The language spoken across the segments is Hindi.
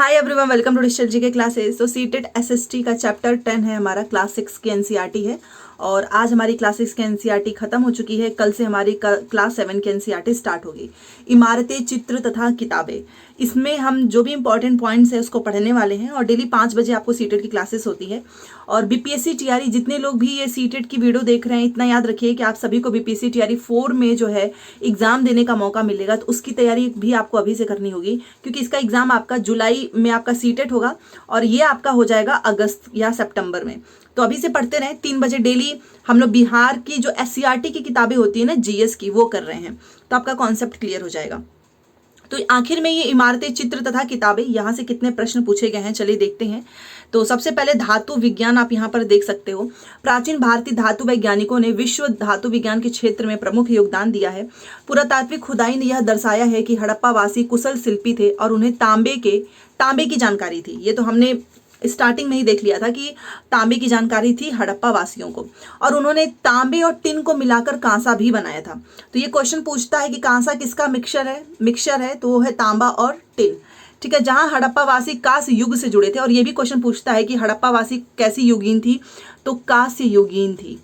Hi everyone, welcome to digital GK classes. तो सीटेट एसएसटी का चैप्टर 10 है, हमारा क्लास 6 की एनसीईआरटी है। और आज हमारी क्लास 6 की एनसीईआरटी खत्म हो चुकी है। कल से हमारी क्लास 7 की एनसीईआरटी स्टार्ट होगी। इमारतें, चित्र तथा किताबें, इसमें हम जो भी इंपॉर्टेंट पॉइंट्स है उसको पढ़ने वाले हैं। और डेली 5 बजे आपको सीटेट की क्लासेस होती है। और बीपीएससी टीआरई, जितने लोग भी ये सीटेट की वीडियो देख रहे हैं, इतना याद रखिए कि आप सभी को बीपीएससी टीआरई 4 में जो है एग्जाम देने का मौका मिलेगा। तो उसकी तैयारी भी आपको अभी से करनी होगी, क्योंकि इसका एग्जाम आपका जुलाई में आपका सीटेट होगा और ये आपका हो जाएगा अगस्त या सितंबर में। तो अभी से पढ़ते रहें। 3 बजे डेली हम लोग बिहार की जो एससीईआरटी की किताबें होती है ना, जीएस की, वो कर रहे हैं। तो आपका कॉन्सेप्ट क्लियर हो जाएगा। तो आखिर में ये इमारतें, चित्र तथा किताबें, यहाँ से कितने प्रश्न पूछे गए हैं, चलिए देखते हैं। तो सबसे पहले धातु विज्ञान आप यहाँ पर देख सकते हो। प्राचीन भारतीय धातु वैज्ञानिकों ने विश्व धातु विज्ञान के क्षेत्र में प्रमुख योगदान दिया है। पुरातात्विक खुदाई ने यह दर्शाया है कि हड़प्पा वासी कुशल शिल्पी थे और उन्हें तांबे की जानकारी थी। ये तो हमने स्टार्टिंग में ही देख लिया था कि तांबे की जानकारी थी हड़प्पा वासियों को। और उन्होंने तांबे और टिन को मिलाकर कांसा भी बनाया था। तो ये क्वेश्चन पूछता है कि कांसा किसका मिक्सचर है, तो वो है तांबा और टिन। ठीक है, जहां हड़प्पा वासी कांस्य युग से जुड़े थे। और ये भी क्वेश्चन पूछता है कि हड़प्पा वासी कैसी युगीन थी, तो कांस्य युगीन थी।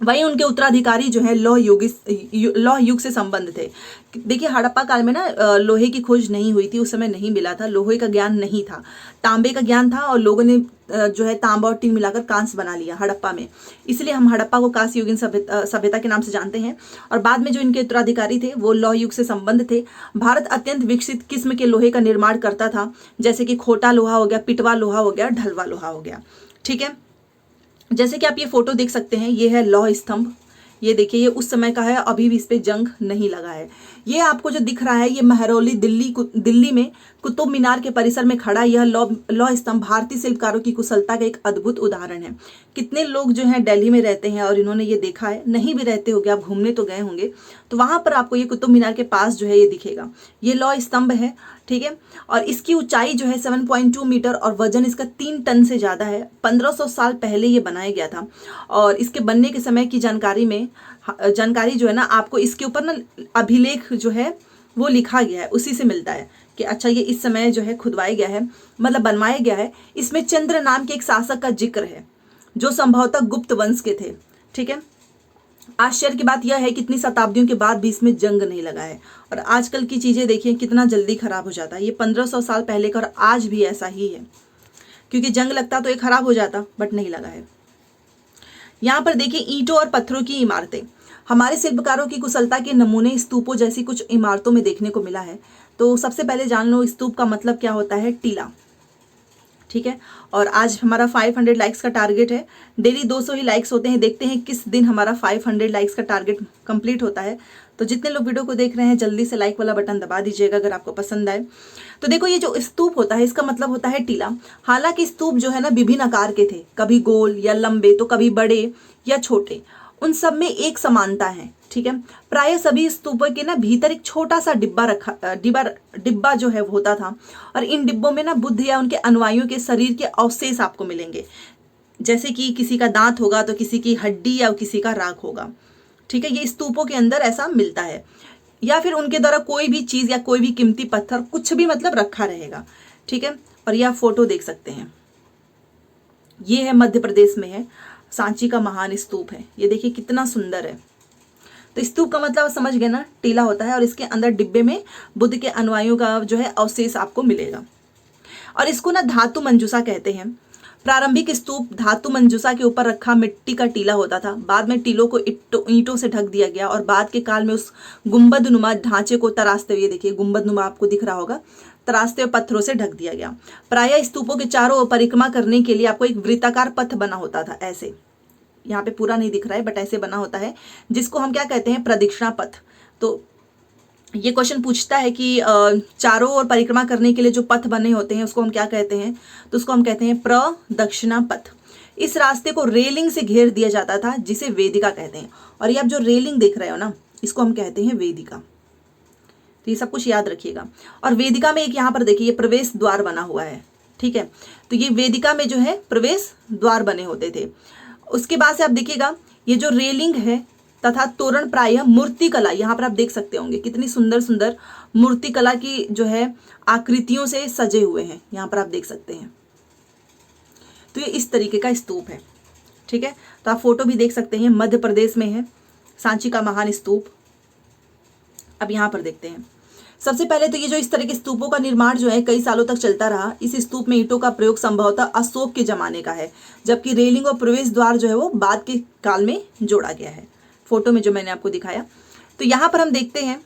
वहीं उनके उत्तराधिकारी जो है लौह युग से संबंध थे। देखिए, हड़प्पा काल में ना लोहे की खोज नहीं हुई थी, उस समय नहीं मिला था, लोहे का ज्ञान नहीं था, तांबे का ज्ञान था। और लोगों ने जो है तांबा और टिन मिलाकर कांस्य बना लिया हड़प्पा में। इसलिए हम हड़प्पा को कांस्य युगीन सभ्यता के नाम से जानते हैं। और बाद में जो इनके उत्तराधिकारी थे वो लौह युग से संबंध थे। भारत अत्यंत विकसित किस्म के लोहे का निर्माण करता था, जैसे कि खोटा लोहा हो गया, पिटवा लोहा हो गया, ढलवा लोहा हो गया। ठीक है, जैसे कि आप ये फोटो देख सकते हैं, ये है लौह स्तंभ। ये देखिए, ये उस समय का है, अभी भी इस पे जंग नहीं लगा है। ये आपको जो दिख रहा है, ये महरौली दिल्ली में कुतुब मीनार के परिसर में खड़ा यह लौह स्तंभ भारतीय शिल्पकारों की कुशलता का एक अद्भुत उदाहरण है। कितने लोग जो हैं दिल्ली में रहते हैं और इन्होंने ये देखा है, नहीं भी रहते होंगे, आप घूमने तो गए होंगे, तो वहां पर आपको ये कुतुब मीनार के पास जो है ये दिखेगा। ये लौह स्तंभ है, ठीक है। और इसकी ऊंचाई जो है 7.2 मीटर और वजन इसका 3 टन से ज्यादा है। 1500 साल पहले ये बनाया गया था। और इसके बनने के समय की जानकारी जो है ना, आपको इसके ऊपर ना अभिलेख जो है वो लिखा गया है, उसी से मिलता है कि अच्छा ये इस समय जो है खुदवाया गया है, मतलब बनवाया गया है। इसमें चंद्र नाम के एक शासक का जिक्र है जो संभवतः गुप्त वंश के थे। ठीक है, आश्चर्य की बात यह है कि इतनी शताब्दियों के बाद भी इसमें जंग नहीं लगा है। और आजकल की चीजें देखिए कितना जल्दी खराब हो जाता है। ये 1500 साल पहले का और आज भी ऐसा ही है, क्योंकि जंग लगता तो ये खराब हो जाता, बट नहीं लगा है। यहाँ पर देखिए ईंटों और पत्थरों की इमारतें, हमारे शिल्पकारों की कुशलता के नमूने स्तूपों जैसी कुछ इमारतों में देखने को मिला है। तो सबसे पहले जान लो स्तूप का मतलब क्या होता है, टीला। ठीक है, और आज हमारा 500 लाइक्स का टारगेट है। डेली 200 ही लाइक्स होते हैं, देखते हैं किस दिन हमारा 500 लाइक्स का टारगेट कंप्लीट होता है। तो जितने लोग वीडियो को देख रहे हैं, जल्दी से लाइक वाला बटन दबा दीजिएगा अगर आपको पसंद आए। तो देखो, ये जो स्तूप होता है इसका मतलब होता है टीला। हालांकि स्तूप जो है ना विभिन्न आकार के थे, कभी गोल या लंबे, तो कभी बड़े या छोटे। उन सब में एक समानता है। ठीक है, प्राय सभी स्तूपों के ना भीतर एक छोटा सा डिब्बा जो है होता था। और इन डिब्बों में ना बुद्ध या उनके अनुयायियों के शरीर के अवशेष आपको मिलेंगे, जैसे कि किसी का दांत होगा तो किसी की हड्डी या किसी का राख होगा। ठीक है, ये स्तूपों के अंदर ऐसा मिलता है, या फिर उनके द्वारा कोई भी चीज या कोई भी कीमती पत्थर कुछ भी मतलब रखा रहेगा। ठीक है, और यह फोटो देख सकते हैं, ये है मध्य प्रदेश में है, सांची का महान स्तूप है। ये देखिए कितना सुंदर है। तो स्तूप का मतलब समझ गए ना, टीला होता है। और इसके अंदर डिब्बे में बुद्ध के अनुयायियों का जो है अवशेष आपको मिलेगा। और इसको ना धातु मंजूषा कहते हैं। प्रारंभिक स्तूप धातु मंजूषा के ऊपर रखा मिट्टी का टीला होता था। बाद में टीलों को ईंटों से ढक दिया गया और बाद के काल में उस गुंबद नुमा ढांचे को तराशते हुए, देखिए गुंबद नुमा आपको दिख रहा होगा, तराशते हुए पत्थरों से ढक दिया गया। प्रायः स्तूपों के चारों ओर परिक्रमा करने के लिए आपको एक वृत्ताकार पथ बना होता था, ऐसे। यहाँ पे पूरा नहीं दिख रहा है, बट ऐसे बना होता है, जिसको हम क्या कहते हैं, प्रदक्षिणा पथ। तो ये क्वेश्चन पूछता है कि चारों ओर परिक्रमा करने के लिए जो पथ बने होते हैं उसको हम क्या कहते हैं, तो उसको हम कहते हैं प्रदक्षिणा पथ। इस रास्ते को रेलिंग से घेर दिया जाता था, जिसे वेदिका कहते हैं। और ये आप जो रेलिंग देख रहे हो ना, इसको हम कहते हैं वेदिका। तो ये सब कुछ याद रखिएगा। और वेदिका में एक यहाँ पर देखिए प्रवेश द्वार बना हुआ है। ठीक है, तो ये वेदिका में जो है प्रवेश द्वार बने होते थे। उसके बाद से आप देखिएगा, ये जो रेलिंग है तथा तोरण प्रायः मूर्ति कला, यहाँ पर आप देख सकते होंगे कितनी सुंदर सुंदर मूर्तिकला की जो है आकृतियों से सजे हुए हैं, यहाँ पर आप देख सकते हैं। तो ये इस तरीके का स्तूप है, ठीक है। तो आप फोटो भी देख सकते हैं, मध्य प्रदेश में है सांची का महान स्तूप। अब यहाँ पर देखते हैं, सबसे पहले तो ये जो इस तरह के स्तूपों का निर्माण जो है कई सालों तक चलता रहा। इस स्तूप में ईंटों का प्रयोग संभवतः अशोक के जमाने का है, जबकि रेलिंग और प्रवेश द्वार जो है वो बाद के काल में जोड़ा गया है, फोटो में जो मैंने आपको दिखाया। तो यहाँ पर हम देखते हैं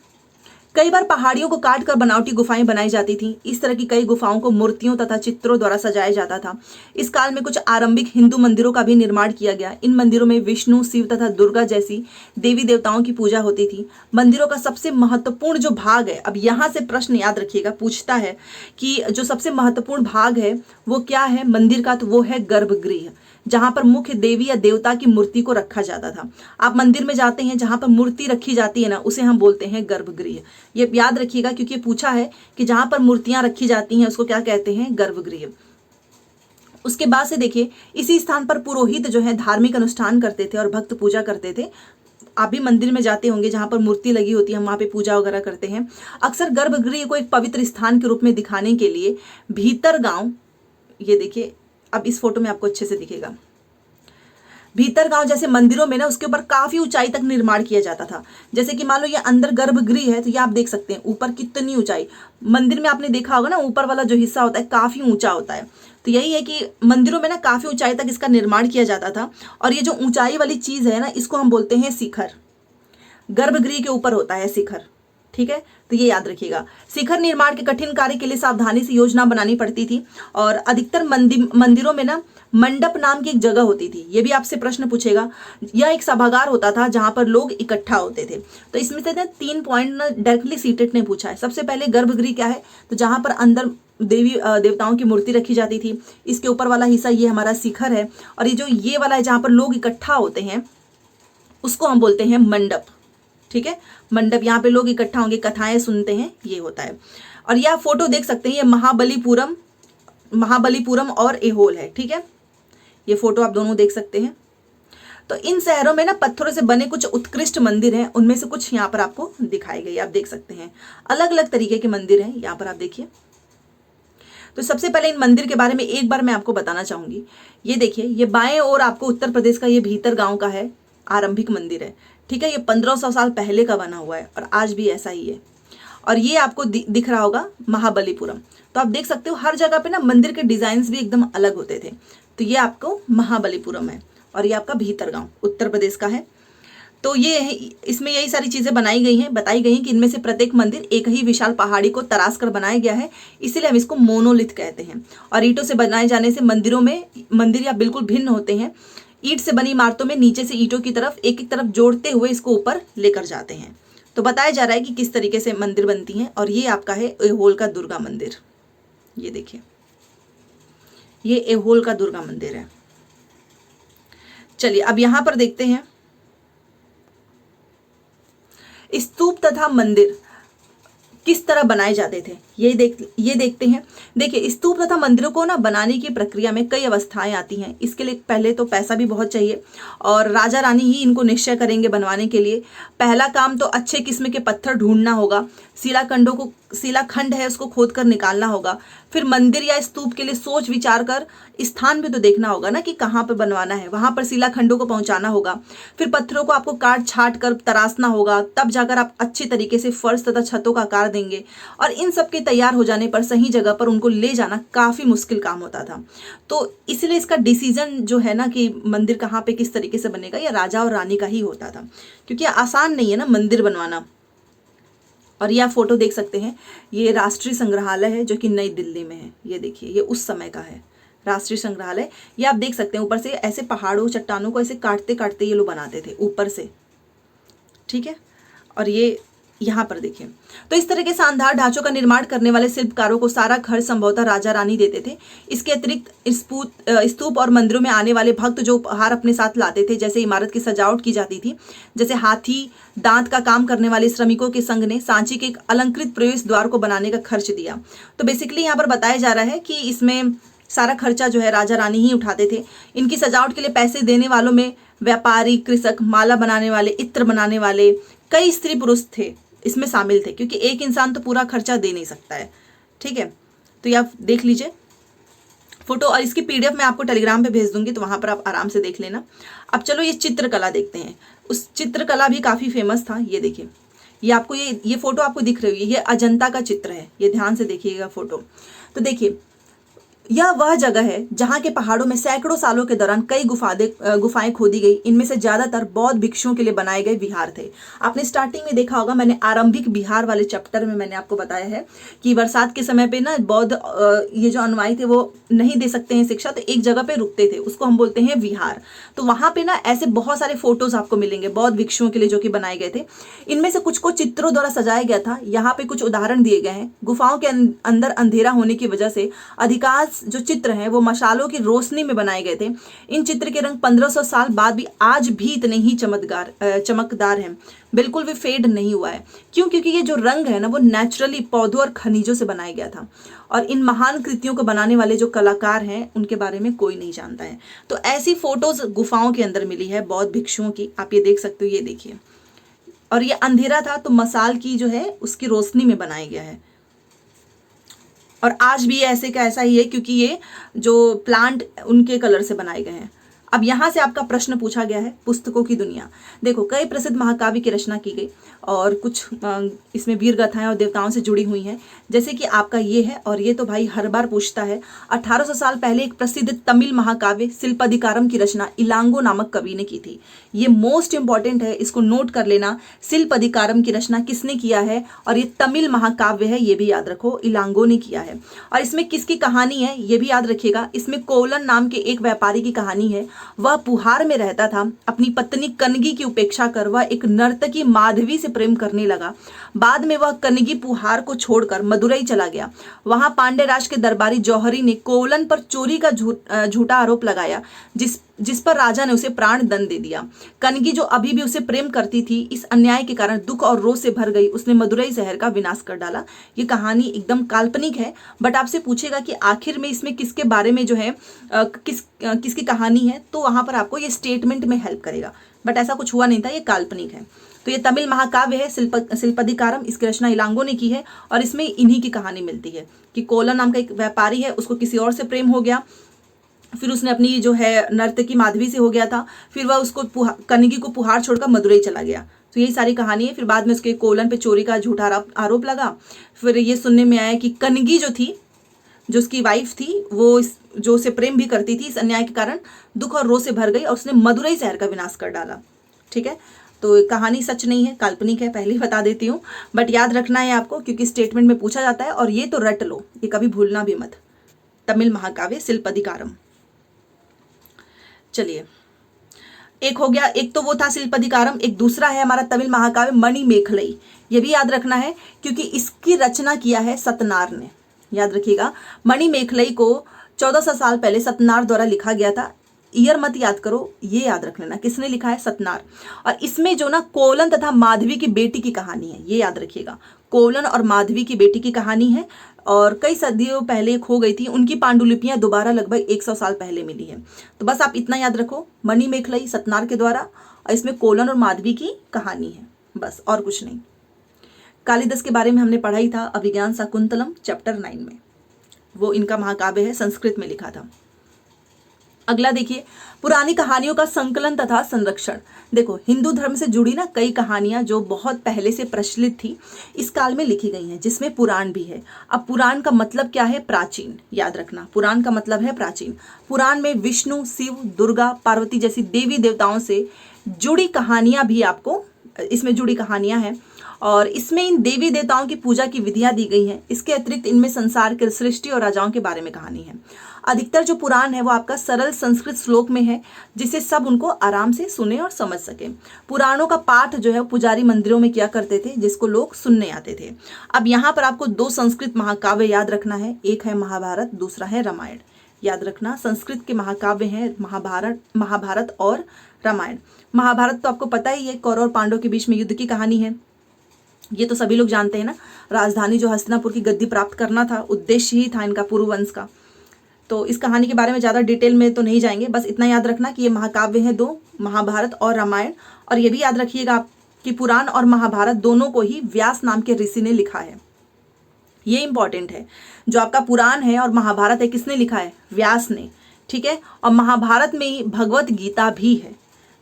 कई बार पहाड़ियों को काट कर बनावटी गुफाएं बनाई जाती थी। इस तरह की कई गुफाओं को मूर्तियों तथा चित्रों द्वारा सजाया जाता था। इस काल में कुछ आरंभिक हिंदू मंदिरों का भी निर्माण किया गया। इन मंदिरों में विष्णु, शिव तथा दुर्गा जैसी देवी देवताओं की पूजा होती थी। मंदिरों का सबसे महत्वपूर्ण जो भाग है, अब यहाँ से प्रश्न याद रखिएगा, पूछता है कि जो सबसे महत्वपूर्ण भाग है वो क्या है मंदिर का, तो वो है गर्भगृह, जहां पर मुख्य देवी या देवता की मूर्ति को रखा जाता था। आप मंदिर में जाते हैं जहां पर मूर्ति रखी जाती है ना, उसे हम बोलते हैं गर्भगृह। ये याद रखिएगा क्योंकि ये पूछा है कि जहां पर मूर्तियां रखी जाती हैं उसको क्या कहते हैं, गर्भगृह। उसके बाद से देखिए, इसी स्थान पर पुरोहित जो है धार्मिक अनुष्ठान करते थे और भक्त पूजा करते थे। आप भी मंदिर में जाते होंगे जहां पर मूर्ति लगी होती है, हम वहां पे पूजा वगैरह करते हैं। अक्सर गर्भगृह को एक पवित्र स्थान के रूप में दिखाने के लिए भीतर गांव, ये देखिए अब इस फोटो में आपको अच्छे से दिखेगा, भीतर गांव जैसे मंदिरों में ना उसके ऊपर काफी ऊंचाई तक निर्माण किया जाता था। जैसे कि मान लो ये अंदर गर्भगृह है, तो ये आप देख सकते हैं ऊपर कितनी ऊंचाई। मंदिर में आपने देखा होगा ना, ऊपर वाला जो हिस्सा होता है काफी ऊंचा होता है। तो यही है कि मंदिरों में ना काफी ऊंचाई तक इसका निर्माण किया जाता था। और ये जो ऊंचाई वाली चीज है ना, इसको हम बोलते हैं शिखर। गर्भगृह के ऊपर होता है शिखर, ठीक है। तो ये याद रखिएगा। शिखर निर्माण के कठिन कार्य के लिए सावधानी से योजना बनानी पड़ती थी। और अधिकतर मंदिरों में ना मंडप नाम की एक जगह होती थी। ये भी आपसे प्रश्न पूछेगा। यह एक सभागार होता था जहां पर लोग इकट्ठा होते थे। तो इसमें से 3 पॉइंट डायरेक्टली सीटेट ने पूछा है। सबसे पहले गर्भगृह क्या है, तो जहां पर अंदर देवी देवताओं की मूर्ति रखी जाती थी। इसके ऊपर वाला हिस्सा ये हमारा शिखर है। और ये जो ये वाला है जहां पर लोग इकट्ठा होते हैं उसको हम बोलते हैं मंडप, ठीक है। मंडप, यहाँ पे लोग इकट्ठा होंगे, कथाएं सुनते हैं, ये होता है। और यह फोटो देख सकते हैं, ये महाबलीपुरम और ऐहोल है, ठीक है। ये फोटो आप दोनों देख सकते हैं। तो इन शहरों में ना पत्थरों से बने कुछ उत्कृष्ट मंदिर हैं, उनमें से कुछ यहाँ पर आपको दिखाए गए, आप देख सकते हैं। अलग अलग तरीके के मंदिर हैं, यहाँ पर आप देखिए। तो सबसे पहले इन मंदिर के बारे में एक बार मैं आपको बताना चाहूंगी। ये देखिए, ये बाएं ओर आपको उत्तर प्रदेश का ये भीतर गांव का है आरंभिक मंदिर है, ठीक है। ये 1500 साल पहले का बना हुआ है और आज भी ऐसा ही है। और ये आपको दिख रहा होगा महाबलीपुरम। तो आप देख सकते हो हर जगह पे ना मंदिर के डिजाइन भी एकदम अलग होते थे। तो ये आपको महाबलीपुरम है और ये आपका भीतर गांव उत्तर प्रदेश का है। तो ये इसमें यही सारी चीजें बनाई गई हैं, बताई गई हैं कि इनमें से प्रत्येक मंदिर एक ही विशाल पहाड़ी को तराश कर बनाया गया है, इसीलिए हम इसको मोनोलिथ कहते हैं। और ईंटों से बनाए जाने से मंदिर या बिल्कुल भिन्न होते हैं। ईंट से बनी इमारतों में नीचे से ईंटों की तरफ एक तरफ जोड़ते हुए इसको ऊपर लेकर जाते हैं। तो बताया जा रहा है कि किस तरीके से मंदिर बनती हैं। और ये आपका है ऐहोल का दुर्गा मंदिर, ये देखिए, ये ऐहोल का दुर्गा मंदिर है। चलिए अब यहां पर देखते हैं स्तूप तथा मंदिर किस तरह बनाए जाते थे, ये देखते हैं। देखिए, स्तूप तथा मंदिरों को ना बनाने की प्रक्रिया में कई अवस्थाएं आती हैं। इसके लिए पहले तो पैसा भी बहुत चाहिए और राजा रानी ही इनको निश्चय करेंगे बनवाने के लिए। पहला काम तो अच्छे किस्म के पत्थर ढूंढना होगा। शिलाखंड है उसको खोद कर निकालना होगा। फिर मंदिर या स्तूप के लिए सोच विचार कर स्थान भी तो देखना होगा ना कि कहाँ पर बनवाना है, वहां पर शिलाखंडों को पहुंचाना होगा। फिर पत्थरों को आपको काट छाट कर तराशना होगा, तब जाकर आप अच्छी तरीके से फर्श तथा छतों का आकार देंगे। और इन सब के तैयार हो जाने पर सही जगह पर उनको ले जाना काफी मुश्किल काम होता था। तो इसलिए इसका डिसीजन जो है ना कि मंदिर कहाँ पे किस तरीके से बनेगा, या राजा और रानी का ही होता था, क्योंकि आसान नहीं है ना मंदिर बनवाना। और ये आप फोटो देख सकते हैं, ये राष्ट्रीय संग्रहालय है जो कि नई दिल्ली में है। ये देखिए, ये उस समय का है राष्ट्रीय संग्रहालय। ये आप देख सकते हैं ऊपर से ऐसे पहाड़ों चट्टानों को ऐसे काटते काटते ये लोग बनाते थे ऊपर से, ठीक है। और ये यहाँ पर देखिए, तो इस तरह के शानदार ढांचों का निर्माण करने वाले शिल्पकारों को सारा खर्च संभवतः राजा रानी देते थे। इसके अतिरिक्त स्तूप और मंदिरों में आने वाले भक्त जो उपहार अपने साथ लाते थे, जैसे इमारत की सजावट की जाती थी, जैसे हाथी दांत का काम करने वाले श्रमिकों के संघ ने सांची के एक अलंकृत प्रवेश द्वार को बनाने का खर्च दिया। तो बेसिकली यहाँ पर बताया जा रहा है कि इसमें सारा खर्चा जो है राजा रानी ही उठाते थे। इनकी सजावट के लिए पैसे देने वालों में व्यापारी, कृषक, माला बनाने वाले, इत्र बनाने वाले, कई स्त्री पुरुष थे। इसमें शामिल थे, क्योंकि एक इंसान तो पूरा खर्चा दे नहीं सकता है। ठीक है, तो ये आप देख लीजिए फोटो, और इसकी पीडीएफ मैं आपको टेलीग्राम पे भेज दूंगी, तो वहां पर आप आराम से देख लेना। अब चलो ये चित्रकला देखते हैं। उस चित्रकला भी काफ़ी फेमस था। ये देखिए, ये आपको ये फोटो आपको दिख रही है, ये अजंता का चित्र है। ये ध्यान से देखिएगा फोटो। तो देखिए, यह वह जगह है जहाँ के पहाड़ों में सैकड़ों सालों के दौरान कई गुफाएं खोदी गई। इनमें से ज्यादातर बौद्ध भिक्षुओं के लिए बनाए गए विहार थे। आपने स्टार्टिंग में देखा होगा, मैंने आरंभिक विहार वाले चैप्टर में मैंने आपको बताया है कि बरसात के समय पे ना बौद्ध ये जो अनुयायी थे वो नहीं दे सकते हैं शिक्षा, तो एक जगह पे रुकते थे, उसको हम बोलते हैं विहार। तो वहां पे ना ऐसे बहुत सारे फोटोज आपको मिलेंगे बौद्ध भिक्षुओं के लिए जो कि बनाए गए थे। इनमें से कुछ को चित्रों द्वारा सजाया गया था। यहाँ पे कुछ उदाहरण दिए गए हैं। गुफाओं के अंदर अंधेरा होने की वजह से अधिकांश जो चित्र हैं वो मशालों की रोशनी में बनाए गए थे। इन चित्र के रंग 1500 साल बाद भी आज भी इतने ही चमकदार हैं, बिल्कुल भी फेड नहीं हुआ है। क्यों? क्योंकि ये जो रंग है ना वो नेचुरली पौधों और खनिजों से बनाया गया था, और इन महान कृतियों को बनाने वाले जो कलाकार हैं उनके बारे में कोई नहीं जानता है। तो ऐसी फोटोज गुफाओं के अंदर मिली है बौद्ध भिक्षुओं की, आप ये देख सकते हो। ये देखिए, और ये अंधेरा था तो मसाल की जो है उसकी रोशनी में बनाया गया है, और आज भी ऐसे का ऐसा ही है, क्योंकि ये जो प्लांट उनके कलर से बनाए गए हैं। अब यहाँ से आपका प्रश्न पूछा गया है पुस्तकों की दुनिया। देखो, कई प्रसिद्ध महाकाव्य की रचना की गई, और कुछ इसमें वीर गाथाएं और देवताओं से जुड़ी हुई हैं, जैसे कि आपका ये है। और ये तो भाई हर बार पूछता है। 1800 साल पहले एक प्रसिद्ध तमिल महाकाव्य शिल्पदिकारम की रचना इलांगो नामक कवि ने की थी। ये मोस्ट इंपॉर्टेंट है, इसको नोट कर लेना। शिल्पदिकारम की रचना किसने किया है, और ये तमिल महाकाव्य है, ये भी याद रखो, इलांगो ने किया है। और इसमें किसकी कहानी है ये भी याद रखिएगा। इसमें कोवलन नाम के एक व्यापारी की कहानी है। वह पुहार में रहता था। अपनी पत्नी कनगी की उपेक्षा कर वह एक नर्तकी माधवी से प्रेम करने लगा। बाद में वह कनगी पुहार को छोड़कर मदुरई चला गया। वहां पांड्य राज के दरबारी जौहरी ने कोवलन पर चोरी का झूठा आरोप लगाया, जिस पर राजा ने उसे प्राण दंड दे दिया। कनगी जो अभी भी उसे प्रेम करती थी, इस अन्याय के कारण दुख और रोष से भर गई। उसने मदुरई शहर का विनाश कर डाला। ये कहानी एकदम काल्पनिक है, बट आपसे पूछेगा कि आखिर में इसमें किसके बारे में जो है किसकी कहानी है, तो वहां पर आपको ये स्टेटमेंट में हेल्प करेगा। बट ऐसा कुछ हुआ नहीं था, ये काल्पनिक है। तो ये तमिल महाकाव्य है शिल्पदिकारम, इसकी रचना इलांगो ने की है, और इसमें इन्हीं की कहानी मिलती है कि कोवलन नाम का एक व्यापारी है, उसको किसी और से प्रेम हो गया, फिर उसने अपनी जो है नर्तकी माधवी से हो गया था, फिर वह उसको कनगी को पुहार छोड़कर मदुरई चला गया। तो यही सारी कहानी है। फिर बाद में उसके कोवलन पे चोरी का झूठा आरोप लगा। फिर ये सुनने में आया कि कनगी जो थी, जो उसकी वाइफ थी, वो जो उसे प्रेम भी करती थी, इस अन्याय के कारण दुख और रोष से भर गई और उसने मदुरई शहर का विनाश कर डाला। ठीक है, तो कहानी सच नहीं है, काल्पनिक है, पहले ही बता देती हूँ, बट याद रखना है आपको, क्योंकि स्टेटमेंट में पूछा जाता है। और ये तो रट लो, ये कभी भूलना भी मत। तमिल महाकाव्य शिल्पदिकारम। चलिए, एक हो गया, एक तो वो था शिल्पदिकारम, एक दूसरा है हमारा तमिल महाकाव्य मणिमेखलई। ये भी याद रखना है, क्योंकि इसकी रचना किया है सतनार ने। याद रखिएगा, मणिमेखलई को 1400 साल पहले सतनार द्वारा लिखा गया था। ईयर मत याद करो, ये याद रख लेना किसने लिखा है, सतनार। और इसमें जो ना कोवलन तथा माधवी की बेटी की कहानी है, ये याद रखिएगा। कोवलन और माधवी की बेटी की कहानी है, और कई सदियों पहले खो गई थी। उनकी पांडुलिपियां दोबारा लगभग 100 साल पहले मिली है। तो बस आप इतना याद रखो, मणिमेखलई सतनार के द्वारा, और इसमें कोवलन और माधवी की कहानी है, बस और कुछ नहीं। कालिदास के बारे में हमने पढ़ा ही था अभिज्ञान शाकुंतलम चैप्टर 9 में, वो इनका महाकाव्य है, संस्कृत में लिखा था। अगला देखिए, पुरानी कहानियों का संकलन तथा संरक्षण। देखो, हिंदू धर्म से जुड़ी ना कई कहानियां जो बहुत पहले से प्रचलित थी, इस काल में लिखी गई हैं, जिसमें पुराण भी है। अब पुराण का मतलब क्या है, प्राचीन। याद रखना, पुराण का मतलब है प्राचीन। पुराण में विष्णु, शिव, दुर्गा, पार्वती जैसी देवी देवताओं से जुड़ी कहानियां भी आपको इसमें जुड़ी कहानियां हैं, और इसमें इन देवी देवताओं की पूजा की विधियां दी गई हैं। इसके अतिरिक्त इनमें संसार के सृष्टि और राजाओं के बारे में कहानी है। अधिकतर जो पुराण है वो आपका सरल संस्कृत श्लोक में है, जिसे सब उनको आराम से सुने और समझ सके। पुराणों का पाठ जो है पुजारी मंदिरों में किया करते थे, जिसको लोग सुनने आते थे। अब यहाँ पर आपको 2 संस्कृत महाकाव्य याद रखना है, एक है महाभारत, दूसरा है रामायण। याद रखना, संस्कृत के महाकाव्य हैं महाभारत और रामायण। महाभारत तो आपको पता ही है, कौरव और पांडव के बीच में युद्ध की कहानी है, ये तो सभी लोग जानते हैं ना। राजधानी जो हस्तिनापुर की गद्दी प्राप्त करना था, उद्देश्य ही था इनका पुरुवंश का। तो इस कहानी के बारे में ज़्यादा डिटेल में तो नहीं जाएंगे, बस इतना याद रखना कि ये महाकाव्य हैं 2, महाभारत और रामायण। और ये भी याद रखिएगा आप कि पुराण और महाभारत दोनों को ही व्यास नाम के ऋषि ने लिखा है। ये इंपॉर्टेंट है। जो आपका पुराण है और महाभारत है, किसने लिखा है? व्यास ने। ठीक है, और महाभारत में ही भगवत गीता भी है।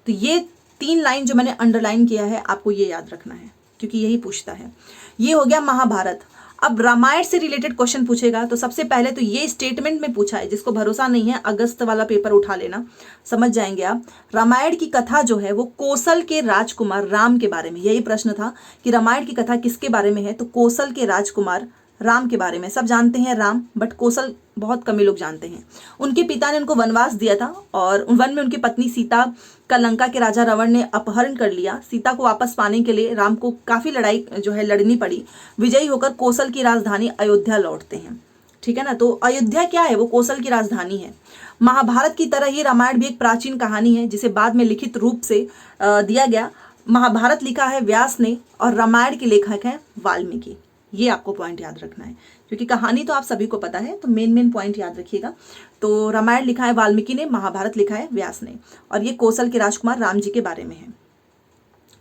तो ये 3 लाइन जो मैंने अंडरलाइन किया है, आपको ये याद रखना है, क्योंकि यही पूछता है। ये हो गया महाभारत। अब रामायण से रिलेटेड क्वेश्चन पूछेगा तो सबसे पहले तो ये स्टेटमेंट में पूछा है, जिसको भरोसा नहीं है अगस्त वाला पेपर उठा लेना, समझ जाएंगे आप। रामायण की कथा जो है वो कौशल के राजकुमार राम के बारे में, यही प्रश्न था कि रामायण की कथा किसके बारे में है, तो कौशल के राजकुमार राम के बारे में। सब जानते हैं राम, बट कौशल बहुत कम ही लोग जानते हैं। उनके पिता ने उनको वनवास दिया था और वन में उनकी पत्नी सीता का लंका के राजा रावण ने अपहरण कर लिया। सीता को वापस पाने के लिए राम को काफी लड़ाई जो है लड़नी पड़ी। विजयी होकर कौशल की राजधानी अयोध्या लौटते हैं। ठीक है ना, तो अयोध्या क्या है? वो कौशल की राजधानी है। महाभारत की तरह ही रामायण भी एक प्राचीन कहानी है, जिसे बाद में लिखित रूप से दिया गया। महाभारत लिखा है व्यास ने और रामायण के लेखक हैं वाल्मीकि। ये आपको पॉइंट याद रखना है, क्योंकि कहानी तो आप सभी को पता है, तो मेन पॉइंट याद रखिएगा। तो रामायण लिखा है वाल्मीकि ने, महाभारत लिखा है व्यास ने, और ये कौशल के राजकुमार राम जी के बारे में है।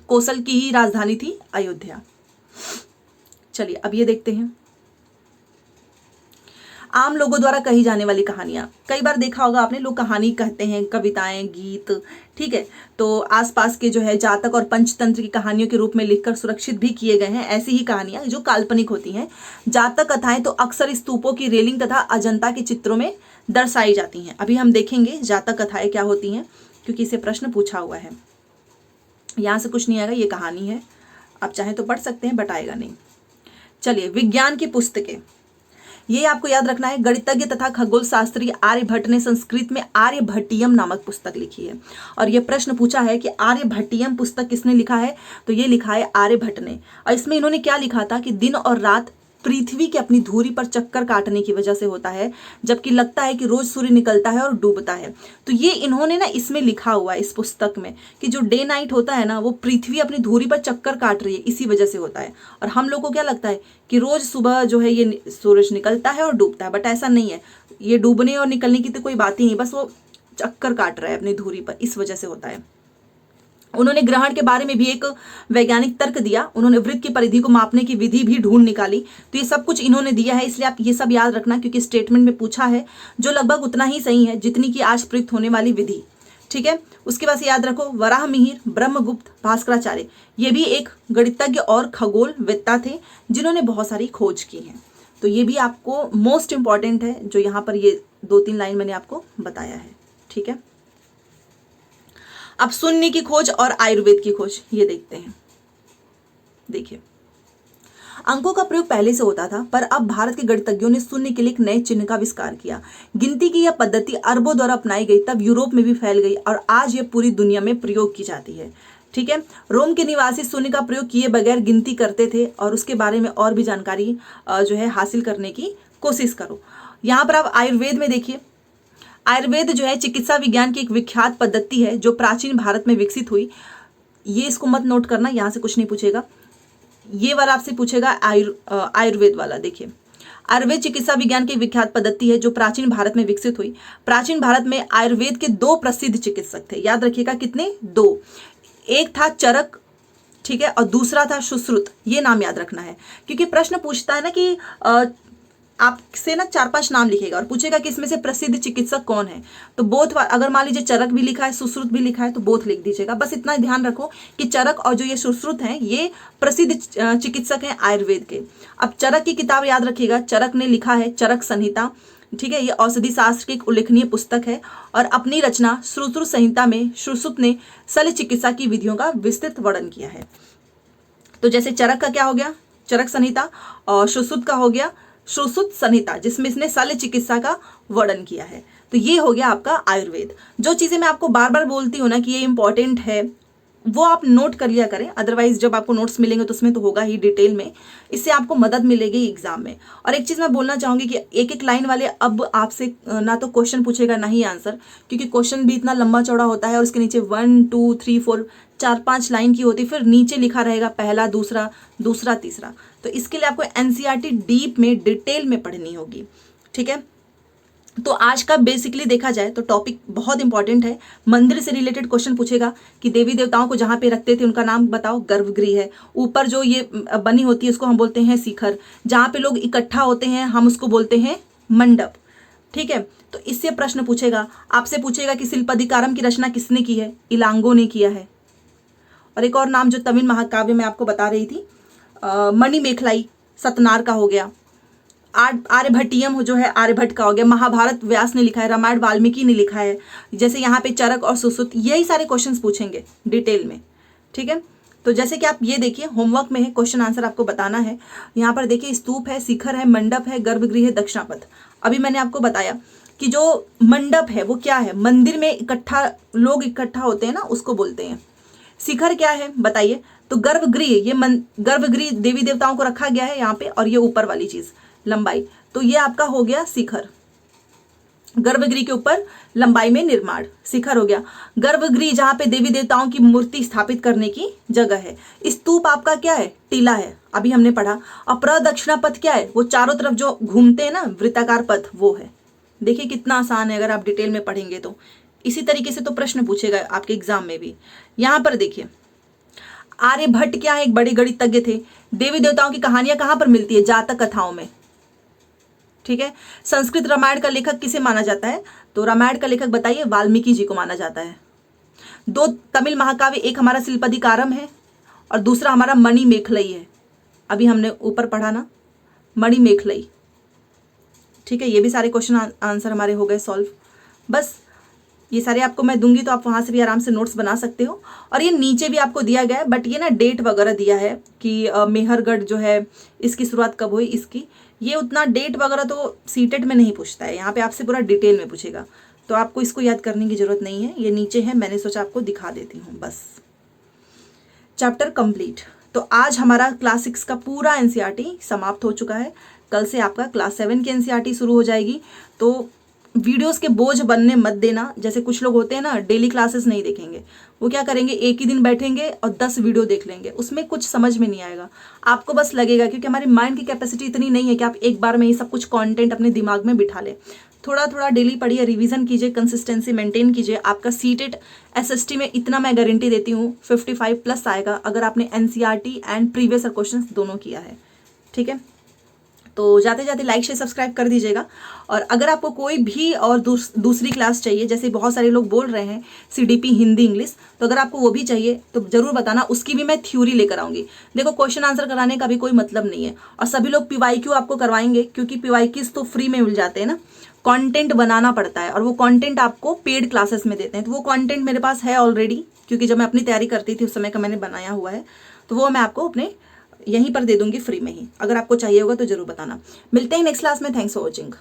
कौशल की ही राजधानी थी अयोध्या। चलिए अब ये देखते हैं आम लोगों द्वारा कही जाने वाली कहानियां। कई बार देखा होगा आपने, लोग कहानी कहते हैं, कविताएं, गीत। ठीक है, तो आसपास के जो है जातक और पंचतंत्र की कहानियों के रूप में लिखकर सुरक्षित भी किए गए हैं ऐसी ही कहानियां जो काल्पनिक होती हैं। जातक कथाएं तो अक्सर स्तूपों की रेलिंग तथा अजंता के चित्रों में दर्शाई जाती हैं। अभी हम देखेंगे जातक कथाएं क्या होती हैं, क्योंकि इसे प्रश्न पूछा हुआ है। यहाँ से कुछ नहीं आएगा, ये कहानी है, आप चाहें तो पढ़ सकते हैं, बट आएगा नहीं। चलिए, विज्ञान की पुस्तकें, ये आपको याद रखना है। गणितज्ञ तथा खगोल शास्त्री आर्यभट्ट ने संस्कृत में आर्यभट्टियम नामक पुस्तक लिखी है। और ये प्रश्न पूछा है कि आर्यभट्टियम पुस्तक किसने लिखा है, तो ये लिखा है आर्यभट्ट ने। और इसमें इन्होंने क्या लिखा था कि दिन और रात पृथ्वी के अपनी धुरी पर चक्कर काटने की वजह से होता है, जबकि लगता है कि रोज सूर्य निकलता है और डूबता है। तो ये इन्होंने ना इसमें लिखा हुआ है इस पुस्तक में कि जो डे नाइट होता है ना, वो पृथ्वी अपनी धुरी पर चक्कर काट रही है, इसी वजह से होता है। और हम लोग को क्या लगता है कि रोज सुबह जो है ये सूरज निकलता है और डूबता है, बट ऐसा नहीं है। ये डूबने और निकलने की तो कोई बात ही नहीं, बस वो चक्कर काट रहा है अपनी धुरी पर, इस वजह से होता है। उन्होंने ग्रहण के बारे में भी एक वैज्ञानिक तर्क दिया। उन्होंने वृत्त की परिधि को मापने की विधि भी ढूंढ निकाली। तो ये सब कुछ इन्होंने दिया है, इसलिए आप ये सब याद रखना, क्योंकि स्टेटमेंट में पूछा है, जो लगभग उतना ही सही है जितनी की आज प्रयुक्त होने वाली विधि। ठीक है, उसके बाद याद रखो वराह मिहिर, ब्रह्मगुप्त, भास्कराचार्य, ये भी एक गणितज्ञ और खगोलवेत्ता थे जिन्होंने बहुत सारी खोज की है। तो ये भी आपको मोस्ट इंपॉर्टेंट है, जो यहाँ पर ये 2-3 लाइन मैंने आपको बताया है। ठीक है, अब शून्य की खोज और आयुर्वेद की खोज ये देखते हैं। देखिए, अंकों का प्रयोग पहले से होता था, पर अब भारत के गणितज्ञों ने शून्य के लिए एक नए चिन्ह का आविष्कार किया। गिनती की यह पद्धति अरबों द्वारा अपनाई गई, तब यूरोप में भी फैल गई और आज यह पूरी दुनिया में प्रयोग की जाती है। ठीक है, रोम के निवासी शून्य का प्रयोग किए बगैर गिनती करते थे, और उसके बारे में और भी जानकारी जो है हासिल करने की कोशिश करो। यहाँ पर आप आयुर्वेद में देखिए, आयुर्वेद जो है चिकित्सा विज्ञान की एक विख्यात पद्धति है जो प्राचीन भारत में विकसित हुई। ये इसको मत नोट करना, यहाँ से कुछ नहीं पूछेगा, ये वाला आपसे पूछेगा आयुर्वेद वाला। देखिए, आयुर्वेद चिकित्सा विज्ञान की विख्यात पद्धति है जो प्राचीन भारत में विकसित हुई। प्राचीन भारत में आयुर्वेद के 2 प्रसिद्ध चिकित्सक थे, याद रखिएगा कितने? 2। एक था चरक, ठीक है, और दूसरा था सुश्रुत। ये नाम याद रखना है, क्योंकि प्रश्न पूछता है ना कि आपसे ना 4-5 नाम लिखेगा और पूछेगा कि इसमें से प्रसिद्ध चिकित्सक कौन है। तो बोथ, अगर मान लीजिए चरक भी लिखा है, सुश्रुत भी लिखा है, तो बोथ लिख दीजिएगा। बस इतना ध्यान रखो कि चरक और जो ये सुश्रुत हैं, ये प्रसिद्ध चिकित्सक हैं आयुर्वेद के। अब चरक की किताब याद रखिएगा, चरक ने लिखा है चरक संहिता। ठीक है, ये औषधि शास्त्र की एक उल्लेखनीय पुस्तक है, और अपनी रचना सुश्रुत संहिता में सुश्रुत ने शल्य चिकित्सा की विधियों का विस्तृत वर्णन किया है। तो जैसे चरक का क्या हो गया, चरक संहिता, और सुश्रुत का हो गया सुश्रुत संहिता, जिसमें इसने शल्य चिकित्सा का वर्णन किया है। तो ये हो गया आपका आयुर्वेद। जो चीजें मैं आपको बार बार बोलती हूँ ना कि ये इंपॉर्टेंट है, वो आप नोट कर लिया करें, अदरवाइज जब आपको नोट्स मिलेंगे तो उसमें तो होगा ही डिटेल में, इससे आपको मदद मिलेगी एग्जाम में। और एक चीज मैं बोलना चाहूंगी कि एक लाइन वाले अब आपसे ना तो क्वेश्चन पूछेगा ना ही आंसर, क्योंकि क्वेश्चन भी इतना लंबा चौड़ा होता है और उसके नीचे 1 2 3 4 4-5 लाइन की होती है, फिर नीचे लिखा रहेगा पहला, दूसरा, दूसरा, तीसरा। तो इसके लिए आपको एनसीईआरटी डीप में डिटेल में पढ़नी होगी। ठीक है, तो आज का बेसिकली देखा जाए तो टॉपिक बहुत इंपॉर्टेंट है। मंदिर से रिलेटेड क्वेश्चन पूछेगा कि देवी देवताओं को जहाँ पे रखते थे उनका नाम बताओ, गर्भगृह है। ऊपर जो ये बनी होती है उसको हम बोलते हैं शिखर। जहाँ पे लोग इकट्ठा होते हैं हम उसको बोलते हैं मंडप। ठीक है, तो इससे प्रश्न पूछेगा। आपसे पूछेगा कि शिल्पाधिकारम की रचना किसने की है? इलांगो ने किया है। और एक और नाम जो तमिल महाकाव्य में आपको बता रही थी, मणिमेखलाई सतनार का हो गया। आर्यभट्टियम जो है आर्यभट्ट का हो गया। महाभारत व्यास ने लिखा है, रामायण वाल्मीकि ने लिखा है। जैसे यहाँ पे चरक और सुश्रुत, यही सारे क्वेश्चंस पूछेंगे डिटेल में। ठीक है, तो जैसे कि आप ये देखिए होमवर्क में है, क्वेश्चन आंसर आपको बताना है। यहाँ पर देखिए स्तूप है, शिखर है, मंडप है, गर्भगृह है, दक्षिणापथ। अभी मैंने आपको बताया कि जो मंडप है वो क्या है? मंदिर में इकट्ठा लोग इकट्ठा होते हैं ना, उसको बोलते हैं। शिखर क्या है बताइए? तो गर्भगृह, ये गर्भगृह देवी देवताओं को रखा गया है यहाँ पे, और ये ऊपर वाली चीज लंबाई, तो ये आपका हो गया शिखर। गर्भगृह के ऊपर लंबाई में निर्माण शिखर हो गया। गर्भगृह जहां पे देवी देवताओं की मूर्ति स्थापित करने की जगह है। स्तूप आपका क्या है? टीला है, अभी हमने पढ़ा। और प्रदक्षिणा पथ क्या है? वो चारों तरफ जो घूमते हैं ना, वृत्ताकार पथ, वो है। देखिए कितना आसान है अगर आप डिटेल में पढ़ेंगे तो। इसी तरीके से तो प्रश्न पूछेगा आपके एग्जाम में भी। यहां पर देखिए आर्यभट्ट क्या है? एक बड़े गणितज्ञ थे। देवी देवताओं की कहानियां कहां पर मिलती है? जातक कथाओं में। ठीक है, संस्कृत रामायण का लेखक किसे माना जाता है? तो रामायण का लेखक बताइए, वाल्मीकि जी को माना जाता है। दो तमिल महाकाव्य, एक हमारा शिल्पाधिकारम है और दूसरा हमारा मणिमेखलई है। अभी हमने ऊपर पढ़ा ना, मणिमेखलई। ठीक है, ये भी सारे क्वेश्चन आंसर हमारे हो गए सॉल्व। बस ये सारे आपको मैं दूंगी तो आप वहां से भी आराम से नोट्स बना सकते हो। और ये नीचे भी आपको दिया गया है, बट ये ना डेट वगैरह दिया है कि मेहरगढ़ जो है इसकी शुरुआत कब हुई इसकी। ये उतना डेट वगैरह तो सीटेट में नहीं पूछता है, यहाँ पे आपसे पूरा डिटेल में पूछेगा, तो आपको इसको याद करने की जरूरत नहीं है। ये नीचे है, मैंने सोचा आपको दिखा देती हूँ बस। Chapter complete. तो आज हमारा क्लास 6 का पूरा एनसीईआरटी समाप्त हो चुका है। कल से आपका क्लास 7 की एनसीईआरटी शुरू हो जाएगी। तो वीडियोस के बोझ बनने मत देना। जैसे कुछ लोग होते हैं ना, डेली क्लासेस नहीं देखेंगे, वो क्या करेंगे, एक ही दिन बैठेंगे और 10 वीडियो देख लेंगे, उसमें कुछ समझ में नहीं आएगा। आपको बस लगेगा, क्योंकि हमारे माइंड की कैपेसिटी इतनी नहीं है कि आप एक बार में ये सब कुछ कंटेंट अपने दिमाग में बिठा लें। थोड़ा थोड़ा डेली पढ़िए, रिवीजन कीजिए, कंसिस्टेंसी मेंटेन कीजिए। आपका सीटेट एसएसटी में इतना मैं गारंटी देती हूँ 55+ आएगा, अगर आपने एनसीईआरटी एंड प्रीवियस क्वेश्चन दोनों किया है। ठीक है, तो जाते जाते लाइक शेयर सब्सक्राइब कर दीजिएगा। और अगर आपको कोई भी और दूसरी क्लास चाहिए, जैसे बहुत सारे लोग बोल रहे हैं सीडीपी हिंदी इंग्लिश, तो अगर आपको वो भी चाहिए तो जरूर बताना, उसकी भी मैं थ्योरी लेकर आऊंगी। देखो क्वेश्चन आंसर कराने का भी कोई मतलब नहीं है, और सभी लोग पीवाईक्यू आपको करवाएंगे, क्योंकि पीवाईक्यूज तो फ्री में मिल जाते हैं ना। कंटेंट बनाना पड़ता है, और वो कंटेंट आपको पेड क्लासेस में देते हैं। तो वो कंटेंट मेरे पास है ऑलरेडी, क्योंकि जब मैं अपनी तैयारी करती थी उस समय का मैंने बनाया हुआ है, तो वो मैं आपको अपने यहीं पर दे दूंगी फ्री में ही। अगर आपको चाहिए होगा तो जरूर बताना। मिलते हैं नेक्स्ट क्लास में। Thanks for watching.